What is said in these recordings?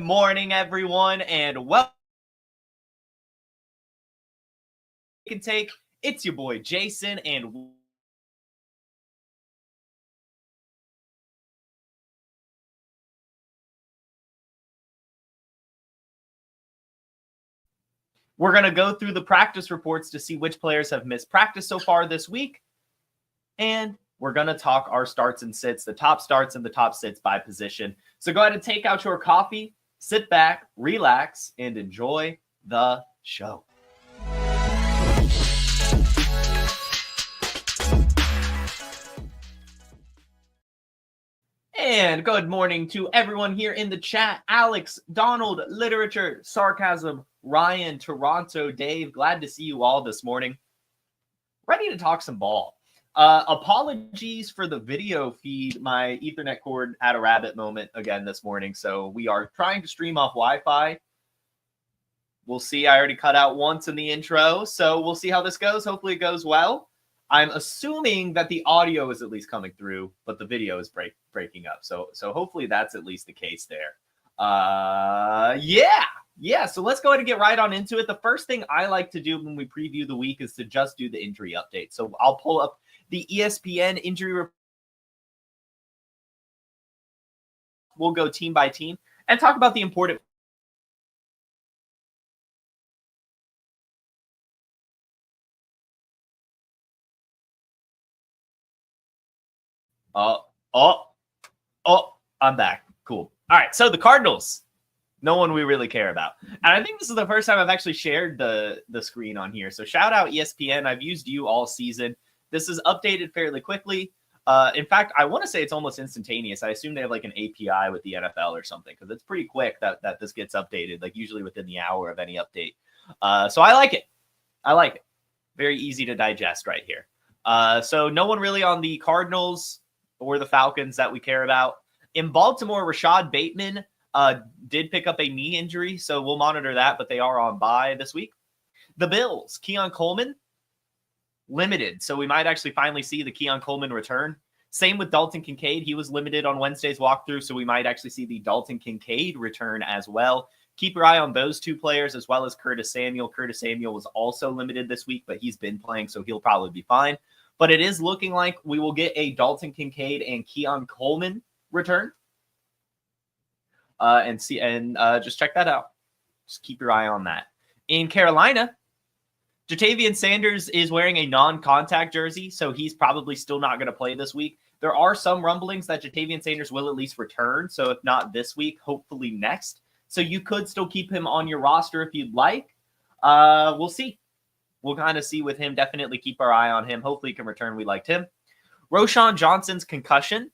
morning, everyone, and welcome to Take. It's your boy Jason, and we're going to go through the practice reports to see which players have missed practice so far this week, and we're going to talk our starts and sits, the top starts and the top sits by position. So go ahead and take out your coffee, sit back, relax, and enjoy the show. And good morning to everyone here in the chat. Alex, Donald, Literature, Sarcasm, Ryan, Toronto, Dave. Glad to see you all this morning. Ready to talk some ball. Apologies for the video feed. My Ethernet cord had a rabbit moment again this morning, so we are trying to stream off Wi-Fi. We'll see. I already cut out once in the intro, so we'll see how this goes. Hopefully it goes well. I'm assuming that the audio is at least coming through, but the video is breaking up. So hopefully that's at least the case there. Yeah. So let's go ahead and get right on into it. The first thing I like to do when we preview the week is to just do the injury update. So I'll pull up the ESPN injury report. We'll go team by team and talk about the important. I'm back. Cool. All right. So the Cardinals, no one we really care about. And I think this is the first time I've actually shared the screen on here. So shout out ESPN. I've used you all season. This is updated fairly quickly. In fact, I want to say it's almost instantaneous. I assume they have like an API with the NFL or something because it's pretty quick that this gets updated, like usually within the hour of any update. So I like it. Very easy to digest right here. So no one really on the Cardinals or the Falcons that we care about. In Baltimore, Rashad Bateman did pick up a knee injury, so we'll monitor that, but they are on bye this week. The Bills, Keon Coleman, limited, so we might actually finally see the Keon Coleman return. Same with Dalton Kincaid. He was limited on Wednesday's walkthrough, so we might actually see the Dalton Kincaid return as well. Keep your eye on those two players as well as Curtis Samuel. Curtis Samuel was also limited this week, but he's been playing, so he'll probably be fine. But it is looking like we will get a Dalton Kincaid and Keon Coleman return. And just check that out. Just keep your eye on that. In Carolina, Ja'Tavion Sanders is wearing a non-contact jersey, so he's probably still not going to play this week. There are some rumblings that Ja'Tavion Sanders will at least return, so if not this week, hopefully next. So you could still keep him on your roster if you'd like. We'll see. We'll kind of see with him. Definitely keep our eye on him. Hopefully he can return. We liked him. Roshan Johnson's concussion.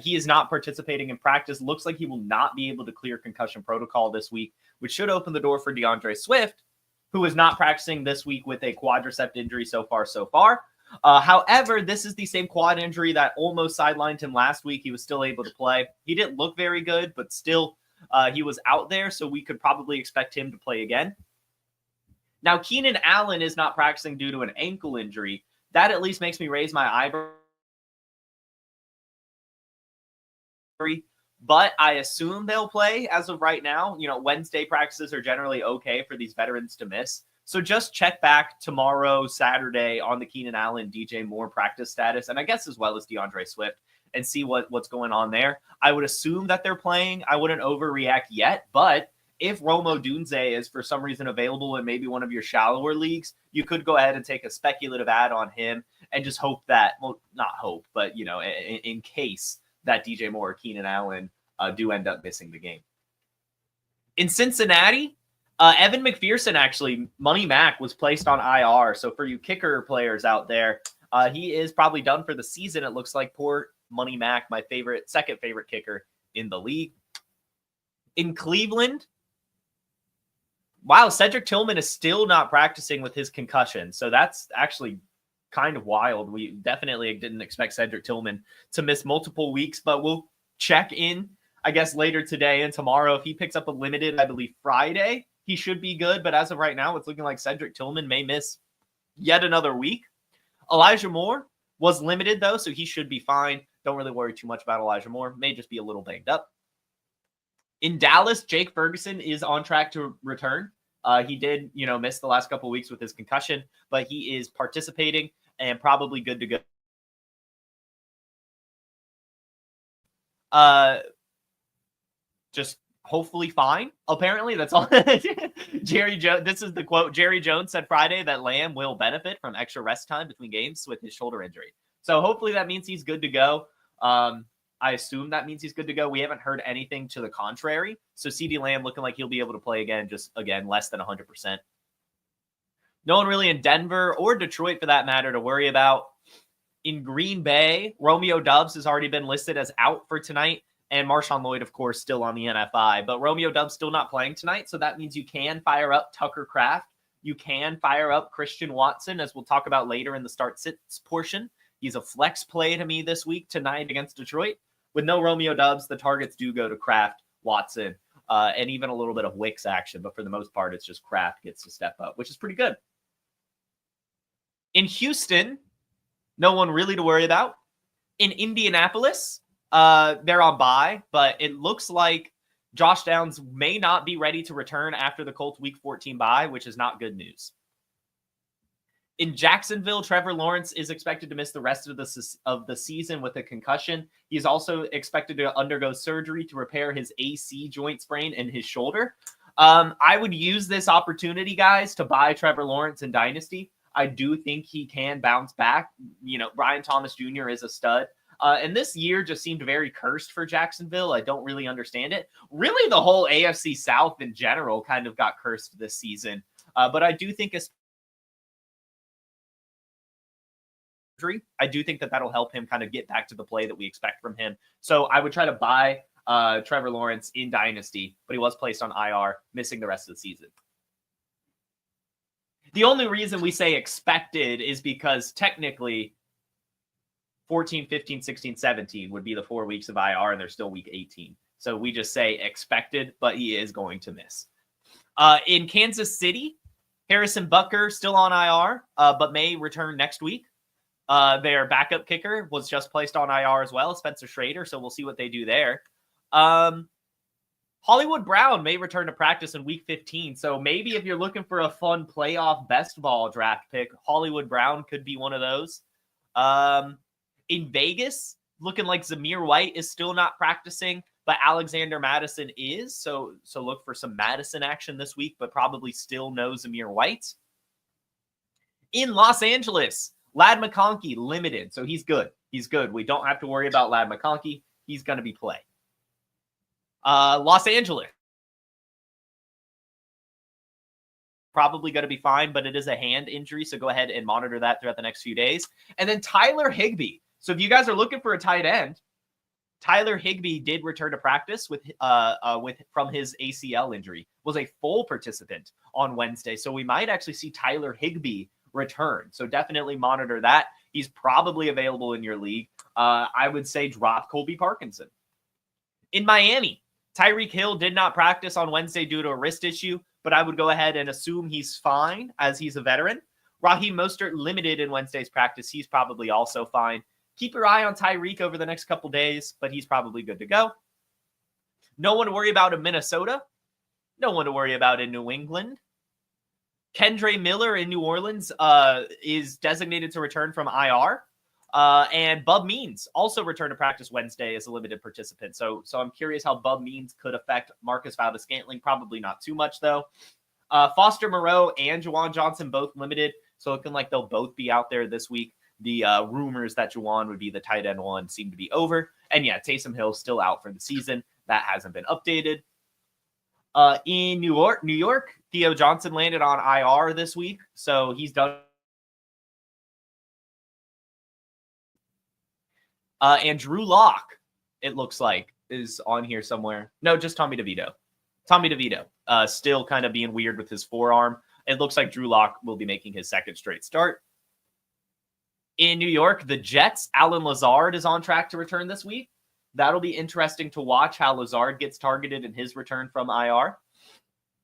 He is not participating in practice. Looks like he will not be able to clear concussion protocol this week, which should open the door for DeAndre Swift, who is not practicing this week with a quadricep injury so far. However, this is the same quad injury that almost sidelined him last week. He was still able to play. He didn't look very good, but still he was out there, so we could probably expect him to play again. Now, Keenan Allen is not practicing due to an ankle injury. That at least makes me raise my eyebrow. But I assume they'll play as of right now. You know, Wednesday practices are generally okay for these veterans to miss. So just check back tomorrow, Saturday, on the Keenan Allen, DJ Moore practice status, and I guess as well as DeAndre Swift, and see what's going on there. I would assume that they're playing. I wouldn't overreact yet, but if Rome Odunze is for some reason available in maybe one of your shallower leagues, you could go ahead and take a speculative ad on him and just hope that, well, not hope, but, you know, in case that DJ Moore or Keenan Allen do end up missing the game. In Cincinnati, Evan McPherson, actually, Money Mac, was placed on IR. So for you kicker players out there, he is probably done for the season. It looks like poor Money Mac, my second favorite kicker in the league. In Cleveland, wow, Cedric Tillman is still not practicing with his concussion. So that's actually kind of wild. We definitely didn't expect Cedric Tillman to miss multiple weeks, but we'll check in, I guess, later today and tomorrow. If he picks up a limited, I believe Friday, he should be good. But as of right now, it's looking like Cedric Tillman may miss yet another week. Elijah Moore was limited, though, so he should be fine. Don't really worry too much about Elijah Moore. May just be a little banged up. In Dallas, Jake Ferguson is on track to return. He did, miss the last couple of weeks with his concussion, but he is participating and probably good to go. Just hopefully fine. Apparently, that's all. Jerry Jones. This is the quote. Jerry Jones said Friday that Lamb will benefit from extra rest time between games with his shoulder injury. So hopefully that means he's good to go. I assume that means he's good to go. We haven't heard anything to the contrary. So CeeDee Lamb looking like he'll be able to play again, just again, less than 100%. No one really in Denver or Detroit for that matter to worry about. In Green Bay, Romeo Doubs has already been listed as out for tonight. And Marshawn Lloyd, of course, still on the NFI. But Romeo Doubs still not playing tonight. So that means you can fire up Tucker Kraft. You can fire up Christian Watson, as we'll talk about later in the start-sits portion. He's a flex play to me this week, tonight against Detroit. With no Romeo Doubs, the targets do go to Kraft, Watson, and even a little bit of Wicks action. But for the most part, it's just Kraft gets to step up, which is pretty good. In Houston, no one really to worry about. In Indianapolis, they're on bye, but it looks like Josh Downs may not be ready to return after the Colts Week 14 bye, which is not good news. In Jacksonville, Trevor Lawrence is expected to miss the rest of the season with a concussion. He's also expected to undergo surgery to repair his AC joint sprain in his shoulder. I would use this opportunity, guys, to buy Trevor Lawrence in Dynasty. I do think he can bounce back. Brian Thomas Jr. is a stud. And this year just seemed very cursed for Jacksonville. I don't really understand it. Really, the whole AFC South in general kind of got cursed this season. But I do think that that'll help him kind of get back to the play that we expect from him. So I would try to buy Trevor Lawrence in Dynasty, but he was placed on IR, missing the rest of the season. The only reason we say expected is because technically 14, 15, 16, 17 would be the 4 weeks of IR, and they're still week 18. So we just say expected, but he is going to miss. In Kansas City, Harrison Butker still on IR, but may return next week. Their backup kicker was just placed on IR as well, Spencer Schrader, so we'll see what they do there. Hollywood Brown may return to practice in week 15, so maybe if you're looking for a fun playoff best ball draft pick, Hollywood Brown could be one of those. In Vegas, looking like Zamir White is still not practicing, but Alexander Madison is, so look for some Madison action this week, but probably still no Zamir White. In Los Angeles, Ladd McConkey limited, so he's good. He's good. We don't have to worry about Ladd McConkey. He's going to be play. Los Angeles, probably going to be fine, but it is a hand injury, so go ahead and monitor that throughout the next few days. And then Tyler Higbee. So if you guys are looking for a tight end, Tyler Higbee did return to practice from his ACL injury, was a full participant on Wednesday. So we might actually see Tyler Higbee return. So definitely monitor that. He's probably available in your league. I would say drop Colby Parkinson. In Miami, Tyreek Hill did not practice on Wednesday due to a wrist issue, but I would go ahead and assume he's fine as he's a veteran. Raheem Mostert limited in Wednesday's practice. He's probably also fine. Keep your eye on Tyreek over the next couple days, but he's probably good to go. No one to worry about in Minnesota. No one to worry about in New England. Kendre Miller in New Orleans is designated to return from IR. And Bub Means also returned to practice Wednesday as a limited participant. So I'm curious how Bub Means could affect Marcus Valdes-Scantling. Probably not too much, though. Foster Moreau and Juwan Johnson both limited. So looking like they'll both be out there this week. The rumors that Juwan would be the tight end one seem to be over. And yeah, Taysom Hill still out for the season. That hasn't been updated. In New York, Theo Johnson landed on IR this week. So he's done. And Drew Lock, it looks like, is on here somewhere. No, just Tommy DeVito. Tommy DeVito, still kind of being weird with his forearm. It looks like Drew Lock will be making his second straight start. In New York, the Jets, Alan Lazard is on track to return this week. That'll be interesting to watch how Lazard gets targeted in his return from IR.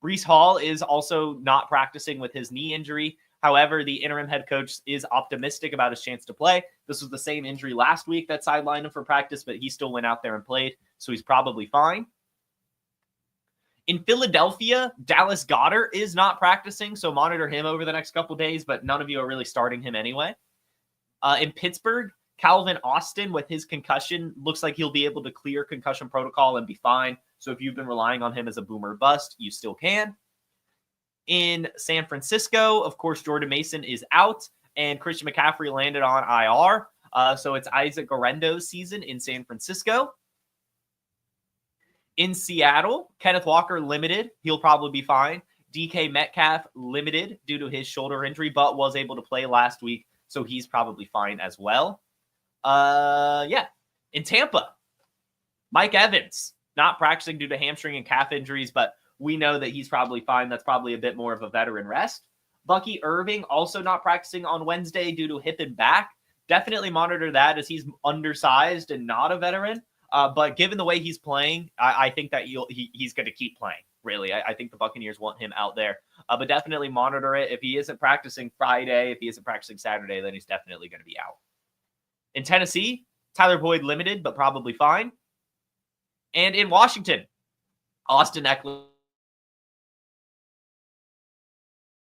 Breece Hall is also not practicing with his knee injury. However, the interim head coach is optimistic about his chance to play. This was the same injury last week that sidelined him for practice, but he still went out there and played, so he's probably fine. In Philadelphia, Dallas Goedert is not practicing, so monitor him over the next couple days, but none of you are really starting him anyway. In Pittsburgh, Calvin Austin with his concussion looks like he'll be able to clear concussion protocol and be fine. So if you've been relying on him as a boomer bust, you still can. In San Francisco, of course, Jordan Mason is out and Christian McCaffrey landed on IR. So it's Isaac Guerendo's season in San Francisco. In Seattle, Kenneth Walker limited. He'll probably be fine. DK Metcalf limited due to his shoulder injury, but was able to play last week. So he's probably fine as well. In Tampa, Mike Evans not practicing due to hamstring and calf injuries, but we know that he's probably fine. That's probably a bit more of a veteran rest. Bucky Irving also not practicing on Wednesday due to hip and back. Definitely monitor that as he's undersized and not a veteran. But given the way he's playing, I think that he's going to keep playing, really. I think the Buccaneers want him out there. But definitely monitor it. If he isn't practicing Friday, if he isn't practicing Saturday, then he's definitely going to be out. In Tennessee, Tyler Boyd limited, but probably fine. And in Washington, Austin Eckler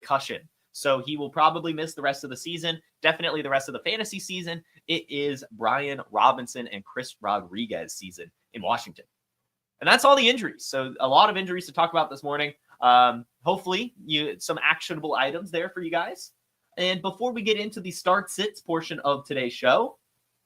concussion. So he will probably miss the rest of the season, definitely the rest of the fantasy season. It is Brian Robinson and Chris Rodriguez season in Washington. And that's all the injuries. So a lot of injuries to talk about this morning. Hopefully some actionable items there for you guys. And before we get into the start sits portion of today's show,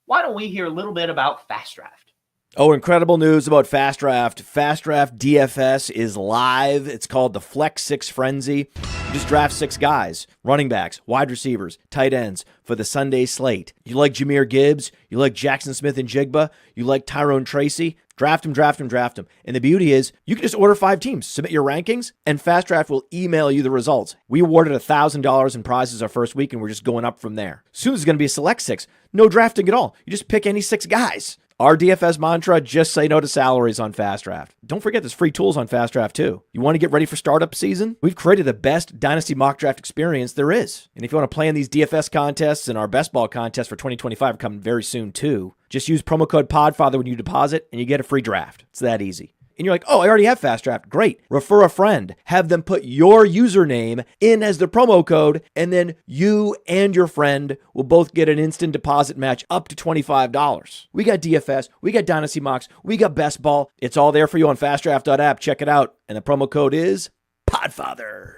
why don't we hear a little bit about Fast Draft? Oh, incredible news about Fast Draft. Fast Draft DFS is live. It's called the Flex 6 Frenzy. You just draft 6 guys, running backs, wide receivers, tight ends for the Sunday slate. You like Jahmyr Gibbs? You like Jackson Smith and Jigba? You like Tyrone Tracy? Draft him, draft him, draft him. And the beauty is you can just order 5 teams, submit your rankings, and Fast Draft will email you the results. We awarded $1,000 in prizes our first week, and we're just going up from there. Soon there's going to be a select 6. No drafting at all. You just pick any 6 guys. Our DFS mantra, just say no to salaries on Fast Draft. Don't forget there's free tools on Fast Draft too. You want to get ready for startup season? We've created the best Dynasty mock draft experience there is. And if you want to play in these DFS contests and our best ball contest for 2025 coming very soon too, just use promo code PODFATHER when you deposit and you get a free draft. It's that easy. And you're like, oh, I already have Fast Draft. Great. Refer a friend. Have them put your username in as the promo code, and then you and your friend will both get an instant deposit match up to $25. We got DFS. We got Dynasty Mocks. We got Best Ball. It's all there for you on fastdraft.app. Check it out. And the promo code is PODFATHER.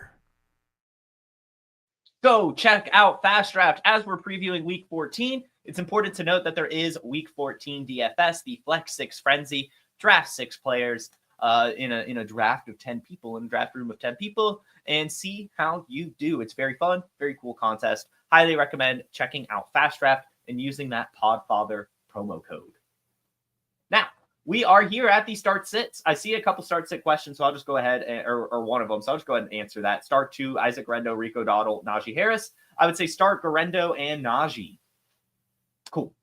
Go check out Fast Draft as we're previewing Week 14. It's important to note that there is Week 14 DFS, the Flex 6 Frenzy. Draft 6 players in a draft of 10 people, in a draft room of 10 people, and see how you do. It's very fun, very cool contest. Highly recommend checking out Fast Draft and using that PodFather promo code. Now, we are here at the start sits. I see a couple start sit questions, so I'll just go ahead or one of them. So I'll just go ahead and answer that. Start 2, Isaac Guerendo, Rico Dowdle, Najee Harris. I would say start Guerendo and Najee. Cool.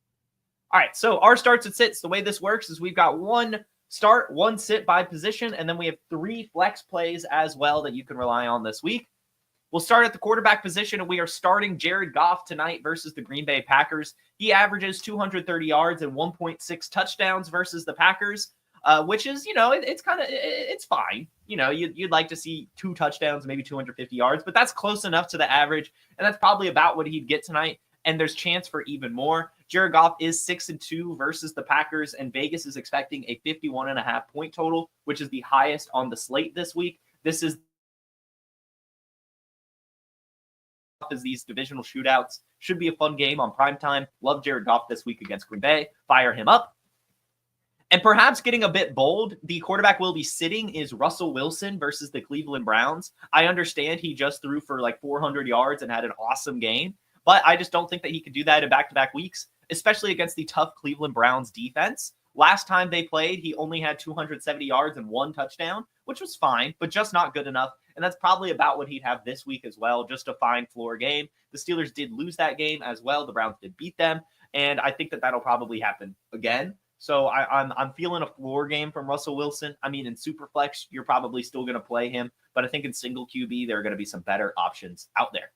All right, so our starts and sits, the way this works is we've got 1 start, 1 sit by position, and then we have 3 flex plays as well that you can rely on this week. We'll start at the quarterback position, and we are starting Jared Goff tonight versus the Green Bay Packers. He averages 230 yards and 1.6 touchdowns versus the Packers, which is, it's fine. You'd like to see 2 touchdowns, maybe 250 yards, but that's close enough to the average, and that's probably about what he'd get tonight. And there's chance for even more. Jared Goff is 6-2 versus the Packers, and Vegas is expecting a 51.5 point total, which is the highest on the slate this week. This is as these divisional shootouts should be a fun game on primetime. Love Jared Goff this week against Green Bay. Fire him up. And perhaps getting a bit bold, the quarterback will be sitting is Russell Wilson versus the Cleveland Browns. I understand he just threw for like 400 yards and had an awesome game. But I just don't think that he could do that in back-to-back weeks, especially against the tough Cleveland Browns defense. Last time they played, he only had 270 yards and 1 touchdown, which was fine, but just not good enough. And that's probably about what he'd have this week as well, just a fine floor game. The Steelers did lose that game as well. The Browns did beat them, and I think that that'll probably happen again. So I'm feeling a floor game from Russell Wilson. I mean, in Superflex, you're probably still going to play him, but I think in single QB, there are going to be some better options out there.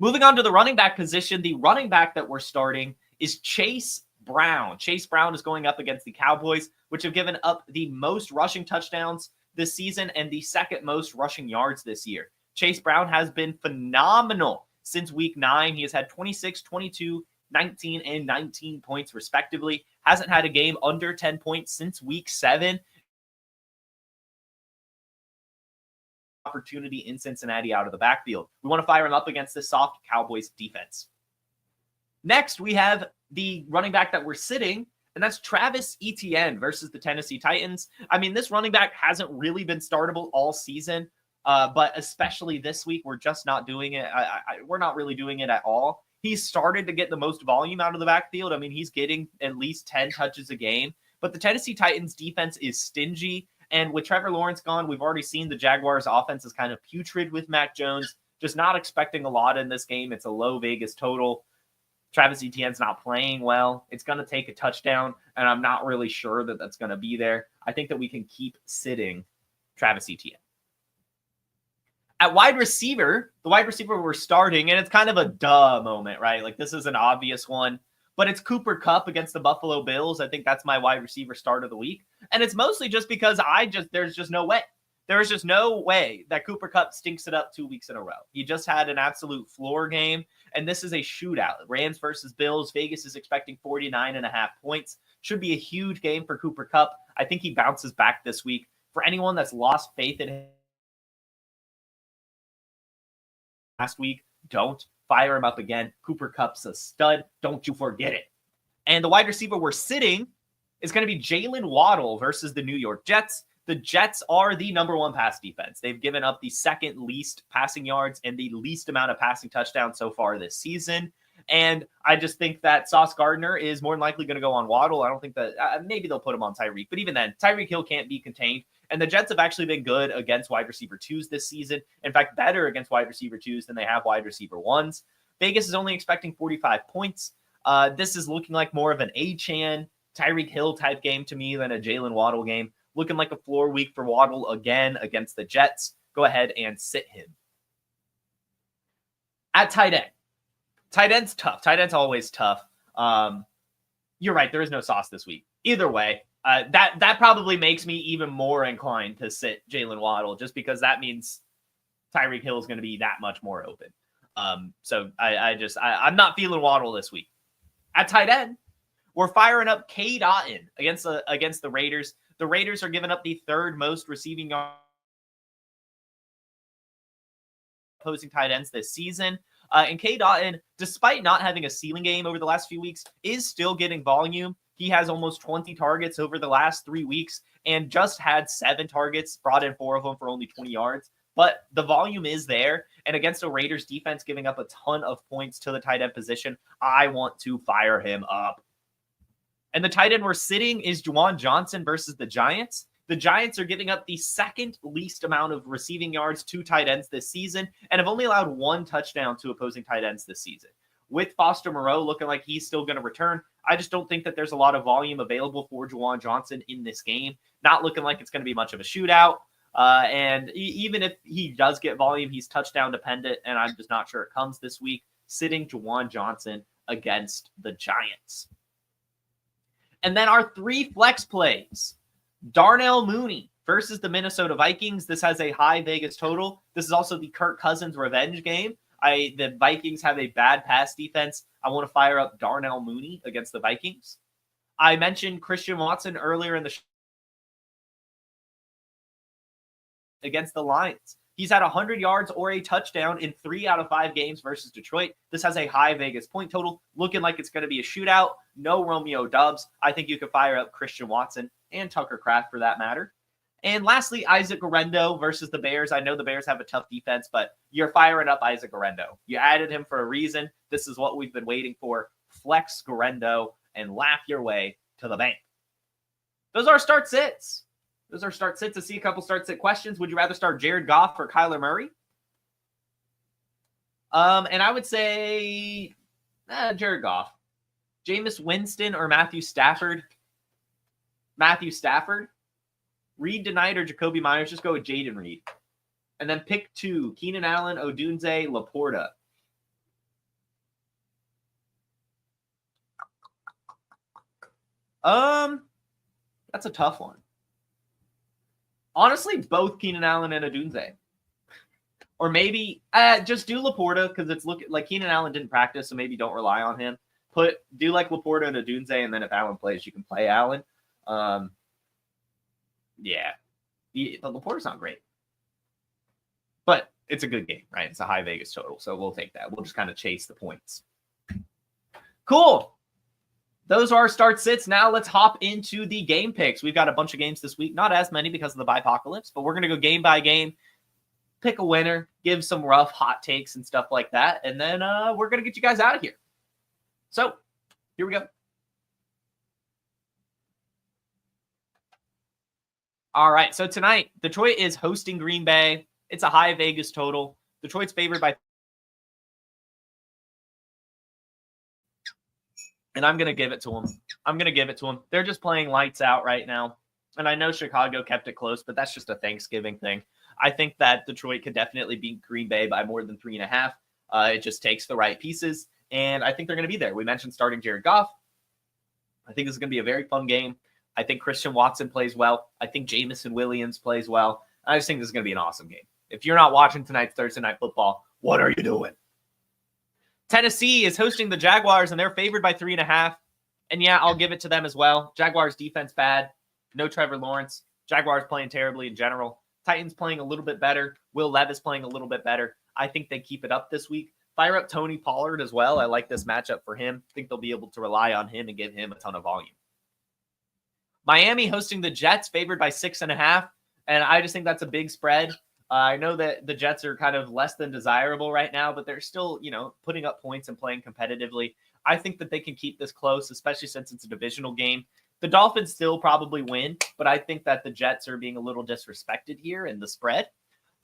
Moving on to the running back position, the running back that we're starting is Chase Brown. Chase Brown is going up against the Cowboys, which have given up the most rushing touchdowns this season and the second most rushing yards this year. Chase Brown has been phenomenal since week 9. He has had 26, 22, 19, and 19 points respectively. Hasn't had a game under 10 points since week 7. Opportunity in Cincinnati out of the backfield. We want to fire him up against this soft Cowboys defense. Next, we have the running back that we're sitting, and that's Travis Etienne versus the Tennessee Titans. I mean, this running back hasn't really been startable all season, but especially this week, we're just not doing it. We're not really doing it at all. He's started to get the most volume out of the backfield. I mean, he's getting at least 10 touches a game, but the Tennessee Titans defense is stingy. And with Trevor Lawrence gone, we've already seen the Jaguars offense is kind of putrid with Mac Jones. Just not expecting a lot in this game. It's a low Vegas total. Travis Etienne's not playing well. It's going to take a touchdown, and I'm not really sure that that's going to be there. I think that we can keep sitting Travis Etienne. At wide receiver, the wide receiver we're starting, and it's kind of a duh moment, right? Like, this is an obvious one, but it's Cooper Kupp against the Buffalo Bills. I think that's my wide receiver start of the week. And it's mostly just because there's just no way. There is just no way that Cooper Kupp stinks it up 2 weeks in a row. He just had an absolute floor game, and this is a shootout. Rams versus Bills. Vegas is expecting 49.5 points. Should be a huge game for Cooper Kupp. I think he bounces back this week. For anyone that's lost faith in him last week, don't fire him up again. Cooper Kupp's a stud. Don't you forget it. And the wide receiver we're sitting is going to be Jalen Waddle versus the New York Jets. The Jets are the number 1 pass defense. They've given up the second least passing yards and the least amount of passing touchdowns so far this season. And I just think that Sauce Gardner is more than likely going to go on Waddle. I don't think that maybe they'll put him on Tyreek, but even then, Tyreek Hill can't be contained. And the Jets have actually been good against wide receiver 2s this season. In fact, better against wide receiver 2s than they have wide receiver 1s. Vegas is only expecting 45 points. This is looking like more of an Achane, Tyreek Hill type game to me than a Jalen Waddle game. Looking like a floor week for Waddle again against the Jets. Go ahead and sit him. At tight end. Tight end's tough. Tight end's always tough. You're right. There is no sauce this week. Either way, that probably makes me even more inclined to sit Jalen Waddle just because that means Tyreek Hill is going to be that much more open. So I'm not feeling Waddle this week. At tight end, we're firing up Cade Otton against the Raiders. The Raiders are giving up the 3rd most receiving yards opposing tight ends this season. And Cade Otton, despite not having a ceiling game over the last few weeks, is still getting volume. He has almost 20 targets over the last 3 weeks and just had 7 targets, brought in 4 of them for only 20 yards. But the volume is there. And against a Raiders defense giving up a ton of points to the tight end position, I want to fire him up. And the tight end we're sitting is Juwan Johnson versus the Giants. The Giants are giving up the 2nd least amount of receiving yards to tight ends this season and have only allowed 1 touchdown to opposing tight ends this season. With Foster Moreau looking like he's still going to return, I just don't think that there's a lot of volume available for Juwan Johnson in this game. Not looking like it's going to be much of a shootout. And even if he does get volume, he's touchdown dependent, and I'm just not sure it comes this week. Sitting Juwan Johnson against the Giants. And then our 3 flex plays. Darnell Mooney versus the Minnesota Vikings. This has a high Vegas total. This is also the Kirk Cousins revenge game. The Vikings have a bad pass defense. I want to fire up Darnell Mooney against the Vikings. I mentioned Christian Watson earlier in the show against the Lions. He's had 100 yards or a touchdown in 3 out of 5 games versus Detroit. This has a high Vegas point total, looking like it's going to be a shootout. No Romeo Doubs. I think you could fire up Christian Watson and Tucker Kraft for that matter. And lastly, Isaac Guerendo versus the Bears. I know the Bears have a tough defense, but you're firing up Isaac Guerendo. You added him for a reason. This is what we've been waiting for. Flex Guerendo and laugh your way to the bank. Those are start sits. Those are start sits. I see a couple start sit questions. Would you rather start Jared Goff or Kyler Murray? And I would say Jared Goff. Jameis Winston or Matthew Stafford? Matthew Stafford. Reed Denied or Jacoby Myers? Just go with Jaden Reed. And then pick 2. Keenan Allen, Odunze, Laporta. That's a tough one. Honestly, both Keenan Allen and Odunze. Or maybe just do Laporta because it's like Keenan Allen didn't practice, so maybe don't rely on him. Do like Laporta and Odunze, and then if Allen plays, you can play Allen. Yeah. But Laporta's not great. But it's a good game, right? It's a high Vegas total, so we'll take that. We'll just kind of chase the points. Cool. Those are our start sits. Now let's hop into the game picks. We've got a bunch of games this week. Not as many because of the Bipocalypse, but we're going to go game by game, pick a winner, give some rough hot takes and stuff like that, and then we're going to get you guys out of here. So here we go. All right, so tonight, Detroit is hosting Green Bay. It's a high Vegas total. Detroit's favored by... And I'm going to give it to them. They're just playing lights out right now. And I know Chicago kept it close, but that's just a Thanksgiving thing. I think that Detroit could definitely beat Green Bay by more than 3.5. It just takes the right pieces, and I think they're going to be there. We mentioned starting Jared Goff. I think this is going to be a very fun game. I think Christian Watson plays well. I think Jamison Williams plays well. I just think this is going to be an awesome game. If you're not watching tonight's Thursday Night Football, what are you doing? Tennessee is hosting the Jaguars, and they're favored by 3.5. And yeah, I'll give it to them as well. Jaguars defense bad. No Trevor Lawrence. Jaguars playing terribly in general. Titans playing a little bit better. Will Levis playing a little bit better. I think they keep it up this week. Fire up Tony Pollard as well. I like this matchup for him. I think they'll be able to rely on him and give him a ton of volume. Miami hosting the Jets, favored by 6.5. And I just think that's a big spread. I know that the Jets are kind of less than desirable right now, but they're still, putting up points and playing competitively. I think that they can keep this close, especially since it's a divisional game. The Dolphins still probably win, but I think that the Jets are being a little disrespected here in the spread.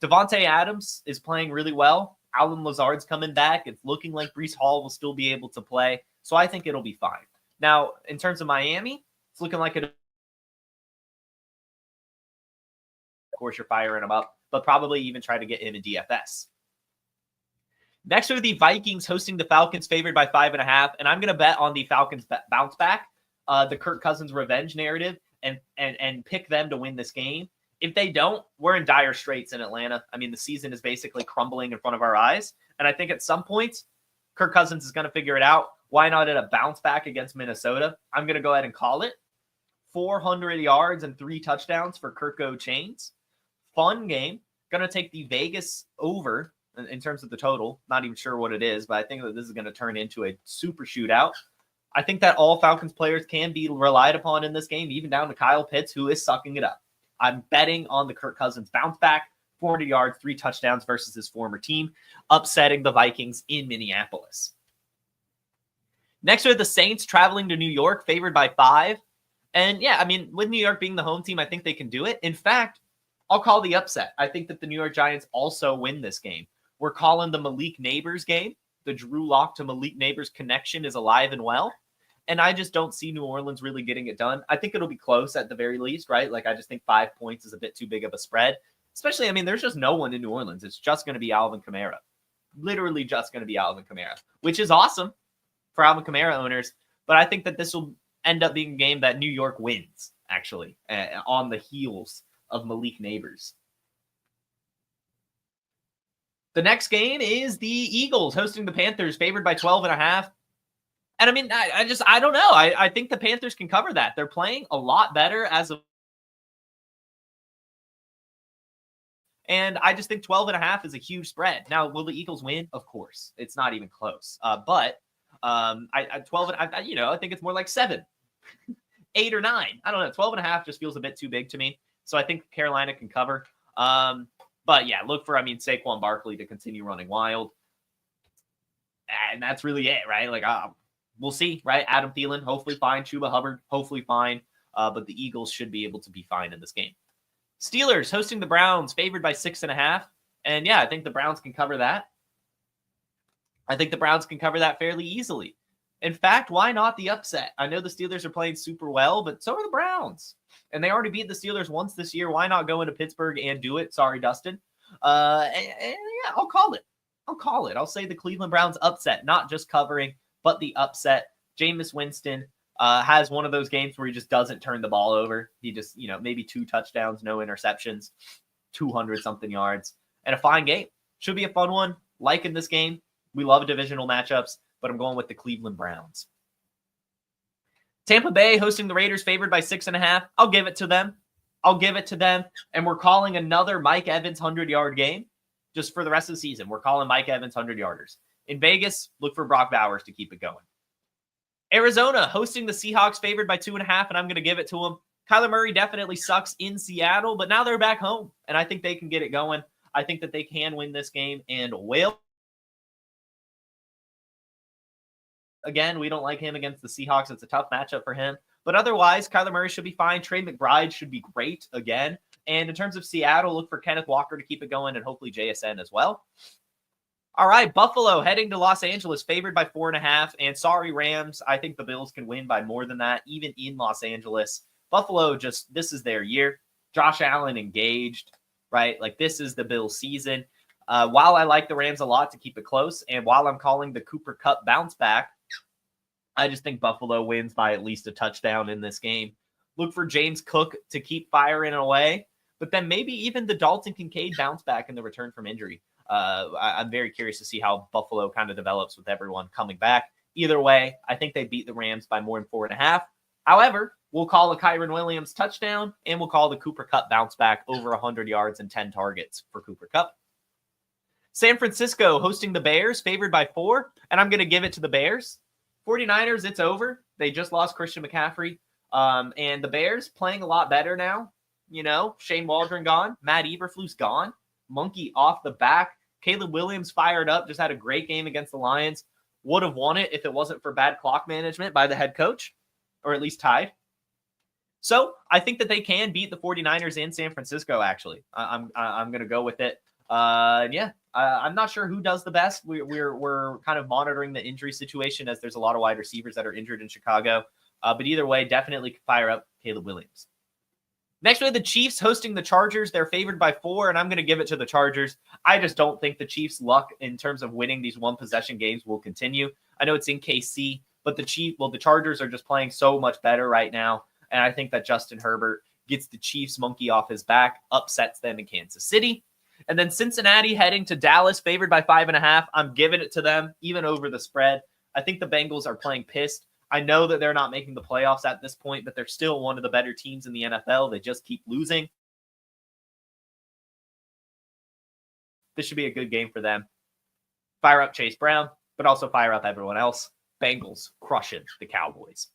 Devontae Adams is playing really well. Allen Lazard's coming back. It's looking like Breece Hall will still be able to play, so I think it'll be fine. Now, in terms of Miami, it's looking like of course, you're firing him up, but probably even try to get him in DFS. Next are the Vikings hosting the Falcons, favored by 5.5, and I'm going to bet on the Falcons bounce back, the Kirk Cousins revenge narrative, and pick them to win this game. If they don't, we're in dire straits in Atlanta. I mean, the season is basically crumbling in front of our eyes, and I think at some point, Kirk Cousins is going to figure it out. Why not at a bounce back against Minnesota? I'm going to go ahead and call it. 400 yards and 3 touchdowns for Kirko Chains. Fun game. Going to take the Vegas over in terms of the total. Not even sure what it is, but I think that this is going to turn into a super shootout. I think that all Falcons players can be relied upon in this game, even down to Kyle Pitts, who is sucking it up. I'm betting on the Kirk Cousins bounce back, 400 yards, 3 touchdowns versus his former team, upsetting the Vikings in Minneapolis. Next are the Saints traveling to New York, favored by 5. And yeah, I mean, with New York being the home team, I think they can do it. In fact, I'll call the upset. I think that the New York Giants also win this game. We're calling the Malik Neighbors game. The Drew Lock to Malik Neighbors connection is alive and well. And I just don't see New Orleans really getting it done. I think it'll be close at the very least, right? Like, I just think 5 points is a bit too big of a spread. Especially, I mean, there's just no one in New Orleans. It's just going to be Alvin Kamara. Literally just going to be Alvin Kamara, which is awesome for Alvin Kamara owners. But I think that this will end up being a game that New York wins, actually, on the heels of Malik Neighbors. The next game is the Eagles hosting the Panthers, favored by 12.5. And I mean, I don't know. I think the Panthers can cover that. They're playing a lot better as of. And I just think 12.5 is a huge spread. Now, will the Eagles win? Of course. It's not even close. But 12, I think it's more like 7, 8 or 9. I don't know. 12.5 just feels a bit too big to me. So I think Carolina can cover. But yeah, look for, Saquon Barkley to continue running wild. And that's really it, right? Like, we'll see, right? Adam Thielen, hopefully fine. Chuba Hubbard, hopefully fine. But the Eagles should be able to be fine in this game. Steelers hosting the Browns, favored by 6.5. And yeah, I think the Browns can cover that. I think the Browns can cover that fairly easily. In fact, why not the upset? I know the Steelers are playing super well, but so are the Browns. And they already beat the Steelers once this year. Why not go into Pittsburgh and do it? Sorry, Dustin. Yeah, I'll call it. I'll say the Cleveland Browns upset, not just covering, but the upset. Jameis Winston, has one of those games where he just doesn't turn the ball over. He just, maybe 2 touchdowns, no interceptions, 200-something yards, and a fine game. Should be a fun one. Like in this game, we love divisional matchups, but I'm going with the Cleveland Browns. Tampa Bay hosting the Raiders, favored by 6.5. I'll give it to them. And we're calling another Mike Evans 100-yard game just for the rest of the season. We're calling Mike Evans 100-yarders. In Vegas, look for Brock Bowers to keep it going. Arizona hosting the Seahawks, favored by 2.5, and I'm going to give it to them. Kyler Murray definitely sucks in Seattle, but now they're back home, and I think they can get it going. I think that they can win this game and will. Again, we don't like him against the Seahawks. It's a tough matchup for him. But otherwise, Kyler Murray should be fine. Trey McBride should be great again. And in terms of Seattle, look for Kenneth Walker to keep it going and hopefully JSN as well. All right, Buffalo heading to Los Angeles, favored by 4.5. And sorry, Rams, I think the Bills can win by more than that, even in Los Angeles. Buffalo this is their year. Josh Allen engaged, right? Like, this is the Bills season. While I like the Rams a lot to keep it close, and while I'm calling the Cooper Kupp bounce back, I just think Buffalo wins by at least a touchdown in this game. Look for James Cook to keep firing away, but then maybe even the Dalton Kincaid bounce back in the return from injury. I'm very curious to see how Buffalo kind of develops with everyone coming back. Either way, I think they beat the Rams by more than 4.5. However, we'll call a Kyren Williams touchdown, and we'll call the Cooper Kupp bounce back over 100 yards and 10 targets for Cooper Kupp. San Francisco hosting the Bears, favored by 4, and I'm going to give it to the Bears. 49ers, it's over. They just lost Christian McCaffrey. And the Bears playing a lot better now. Shane Waldron gone. Matt Eberflus gone. Monkey off the back. Caleb Williams fired up. Just had a great game against the Lions. Would have won it if it wasn't for bad clock management by the head coach, or at least tied. So I think that they can beat the 49ers in San Francisco, actually. I'm going to go with it. I'm not sure who does the best. We're kind of monitoring the injury situation, as there's a lot of wide receivers that are injured in Chicago. But either way, definitely fire up Caleb Williams. Next, we have the Chiefs hosting the Chargers. They're favored by 4, and I'm going to give it to the Chargers. I just don't think the Chiefs' luck in terms of winning these one-possession games will continue. I know it's in KC, but the Chargers are just playing so much better right now, and I think that Justin Herbert gets the Chiefs' monkey off his back, upsets them in Kansas City. And then Cincinnati heading to Dallas, favored by 5.5. I'm giving it to them, even over the spread. I think the Bengals are playing pissed. I know that they're not making the playoffs at this point, but they're still one of the better teams in the NFL. They just keep losing. This should be a good game for them. Fire up Chase Brown, but also fire up everyone else. Bengals crushing the Cowboys.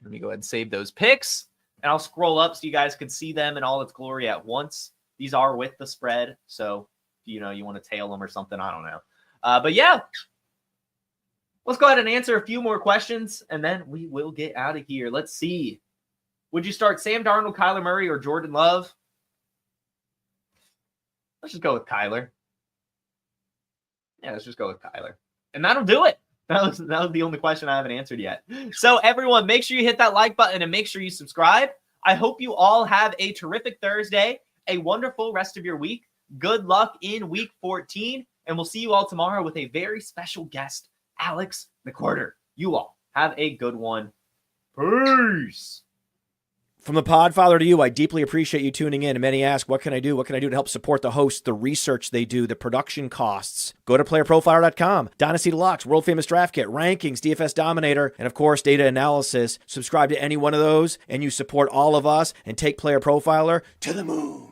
Let me go ahead and save those picks. And I'll scroll up so you guys can see them in all its glory at once. These are with the spread, so you want to tail them or something, I don't know. But yeah, let's go ahead and answer a few more questions, and then we will get out of here. Let's see. Would you start Sam Darnold, Kyler Murray, or Jordan Love? Let's just go with Kyler. Yeah, let's just go with Kyler. And that'll do it. That was the only question I haven't answered yet. So everyone, make sure you hit that like button and make sure you subscribe. I hope you all have a terrific Thursday, a wonderful rest of your week. Good luck in week 14, and we'll see you all tomorrow with a very special guest, Alex McWhorter. You all have a good one. Peace. From the Podfather to you, I deeply appreciate you tuning in. And many ask, what can I do? What can I do to help support the hosts, the research they do, the production costs? Go to PlayerProfiler.com. Dynasty Deluxe, World Famous Draft Kit, Rankings, DFS Dominator, and of course, Data Analysis. Subscribe to any one of those, and you support all of us and take Player Profiler to the moon.